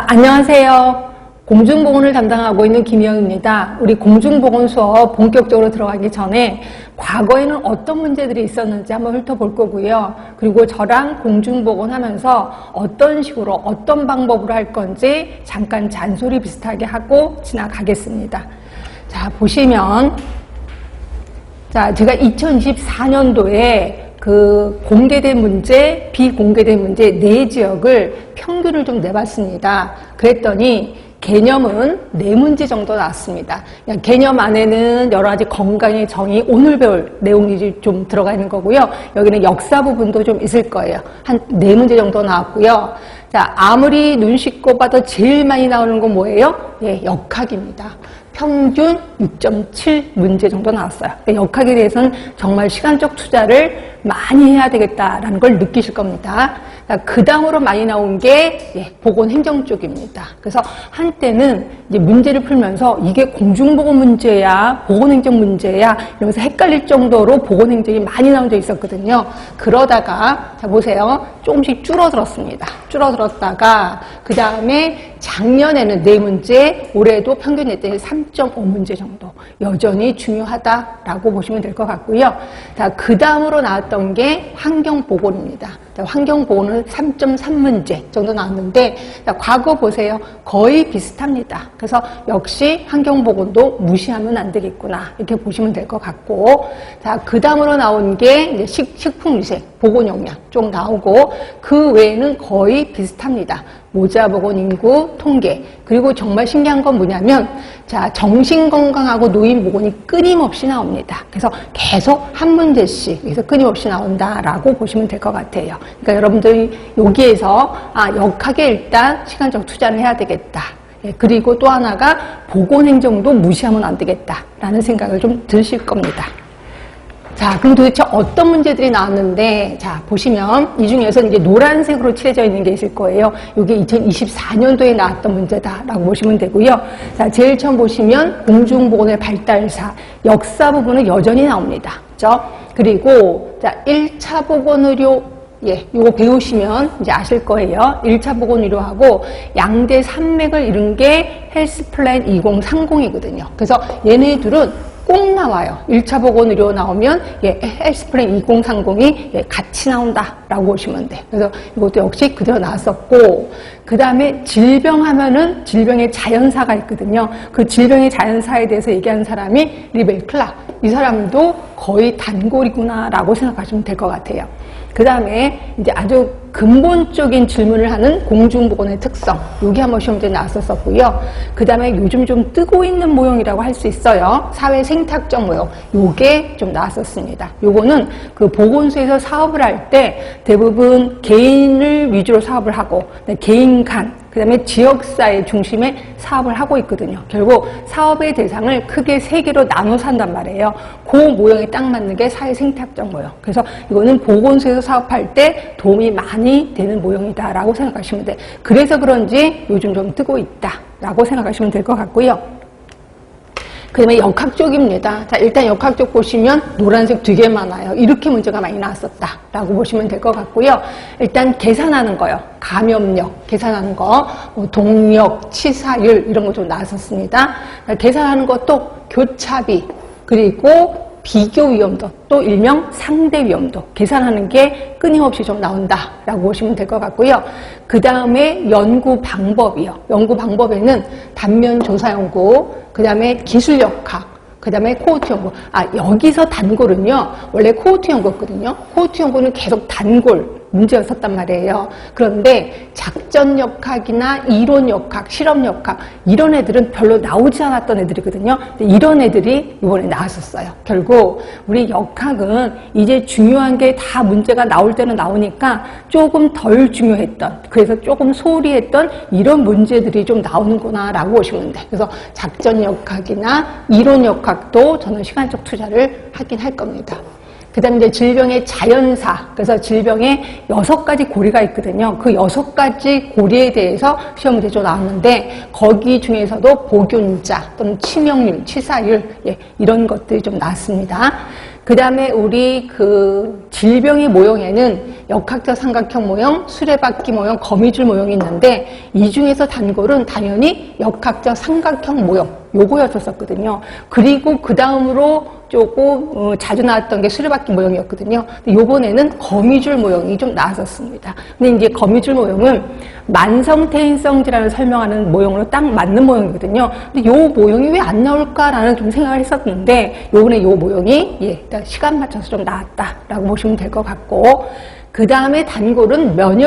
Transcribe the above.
안녕하세요. 공중보건을 담당하고 있는 김희영입니다. 우리 공중보건 수업 본격적으로 들어가기 전에 과거에는 어떤 문제들이 있었는지 한번 훑어볼 거고요. 그리고 저랑 공중보건 하면서 어떤 식으로 어떤 방법으로 할 건지 잠깐 잔소리 비슷하게 하고 지나가겠습니다. 자, 보시면 제가 2024년도에 그 공개된 문제, 비공개된 문제 4지역을 평균을 좀 내봤습니다. 그랬더니 개념은 4문제 정도 나왔습니다. 개념 안에는 여러 가지 건강의 정의, 오늘 배울 내용이 좀 들어가 있는 거고요. 여기는 역사 부분도 좀 있을 거예요. 한 4문제 정도 나왔고요. 자, 아무리 눈 씻고 봐도 제일 많이 나오는 건 뭐예요? 예, 역학입니다. 평균 6.7 문제 정도 나왔어요. 역학에 대해서는 정말 시간적 투자를 많이 해야 되겠다라는 걸 느끼실 겁니다. 그 다음으로 많이 나온 게 보건행정 쪽입니다. 그래서 한때는 이제 문제를 풀면서 이게 공중보건 문제야, 보건행정 문제야 이러면서 헷갈릴 정도로 보건행정이 많이 나온 적이 있었거든요. 그러다가 자 보세요. 조금씩 줄어들었습니다. 줄어들었다가 그 다음에 작년에는 4문제, 올해도 평균 냈더니 3.5문제 정도. 여전히 중요하다라고 보시면 될 것 같고요. 자, 그 다음으로 나왔던 게 환경보건입니다. 환경보건은 3.3문제 정도 나왔는데, 자, 과거 보세요. 거의 비슷합니다. 그래서 역시 환경보건도 무시하면 안 되겠구나. 이렇게 보시면 될 것 같고, 자, 그 다음으로 나온 게 이제 식품위생, 보건영양 쪽 나오고, 그 외에는 거의 비슷합니다. 모자보건 인구 통계. 그리고 정말 신기한 건 뭐냐면, 자, 정신건강하고 노인보건이 끊임없이 나옵니다. 그래서 계속 한 문제씩 그래서 끊임없이 나온다라고 보시면 될 것 같아요. 그러니까 여러분들이 여기에서 역학에 일단 시간적 투자를 해야 되겠다. 그리고 또 하나가 보건행정도 무시하면 안 되겠다라는 생각을 좀 드실 겁니다. 자, 그럼 도대체 어떤 문제들이 나왔는데, 자, 보시면 이 중에서 이제 노란색으로 칠해져 있는 게 있을 거예요. 이게 2024년도에 나왔던 문제다라고 보시면 되고요. 자, 제일 처음 보시면 공중보건의 발달사, 역사 부분은 여전히 나옵니다. 그죠? 그리고, 자, 1차 보건의료, 이거 배우시면 이제 아실 거예요. 1차 보건의료하고 양대 산맥을 이룬 게 헬스플랜 2030이거든요. 그래서 얘네들은 꼭 나와요. 1차 보건의료 나오면 헬스플랜 2030이 같이 나온다라고 보시면 돼. 그래서 이것도 역시 그대로 나왔었고, 그 다음에 질병 하면은 질병의 자연사가 있거든요. 그 질병의 자연사에 대해서 얘기하는 사람이 리벨 클락. 이 사람도 거의 단골이구나라고 생각하시면 될 것 같아요. 그 다음에 이제 아주 근본적인 질문을 하는 공중보건의 특성, 여기 한번 시험지에 나왔었고요. 그 다음에 요즘 좀 뜨고 있는 모형이라고 할 수 있어요. 사회 생태학적 모형, 요게 좀 나왔었습니다. 요거는 그 보건소에서 사업을 할 때 대부분 개인을 위주로 사업을 하고 개인 간, 그 다음에 지역사회 중심의 사업을 하고 있거든요. 결국 사업의 대상을 크게 3개로 나눠서 한단 말이에요. 그 모형에 딱 맞는 게 사회생태학적 모형. 그래서 이거는 보건소에서 사업할 때 도움이 많이 되는 모형이다라고 생각하시면 돼요. 그래서 그런지 요즘 좀 뜨고 있다라고 생각하시면 될 것 같고요. 그 다음에 역학 쪽입니다. 자, 일단 역학 쪽 보시면 노란색 되게 많아요. 이렇게 문제가 많이 나왔었다라고 보시면 될 것 같고요. 일단 계산하는 거요. 감염력, 계산하는 거, 동력, 치사율 이런 거 좀 나왔었습니다. 계산하는 것도 교차비, 그리고 비교 위험도, 또 일명 상대 위험도 계산하는 게 끊임없이 좀 나온다라고 보시면 될 것 같고요. 그 다음에 연구 방법이요. 연구 방법에는 단면 조사 연구, 그 다음에 기술 역학, 그 다음에 코호트 연구. 여기서 단골은요, 원래 코호트 연구였거든요. 코호트 연구는 계속 단골 문제였었단 말이에요. 그런데 작전 역학이나 이론 역학, 실험 역학 이런 애들은 별로 나오지 않았던 애들이거든요. 근데 이런 애들이 이번에 나왔었어요. 결국 우리 역학은 이제 중요한 게 다 문제가 나올 때는 나오니까 조금 덜 중요했던, 그래서 조금 소홀히 했던 이런 문제들이 좀 나오는구나 라고 보시면 돼요. 그래서 작전 역학이나 이론 역학도 저는 시간적 투자를 하긴 할 겁니다. 그 다음에 이제 질병의 자연사, 그래서 질병의 6가지 고리가 있거든요. 그 6가지 고리에 대해서 시험 문제 좀 나왔는데, 거기 중에서도 보균자 또는 치명률, 치사율, 이런 것들이 좀 나왔습니다. 그 다음에 우리 그 질병의 모형에는 역학적 삼각형 모형, 수레바퀴 모형, 거미줄 모형이 있는데 이 중에서 단골은 당연히 역학적 삼각형 모형 요거였었거든요. 그리고 그 다음으로 조금 자주 나왔던 게 수레바퀴 모형이었거든요. 근데 요번에는 거미줄 모형이 좀 나왔었습니다. 근데 이제 거미줄 모형은 만성퇴행성 질환을 설명하는 모형으로 딱 맞는 모형이거든요. 근데 요 모형이 왜 안 나올까라는 좀 생각을 했었는데 요번에 요 모형이 일단 시간 맞춰서 좀 나왔다라고 보시면 될 것 같고, 그 다음에 단골은 면역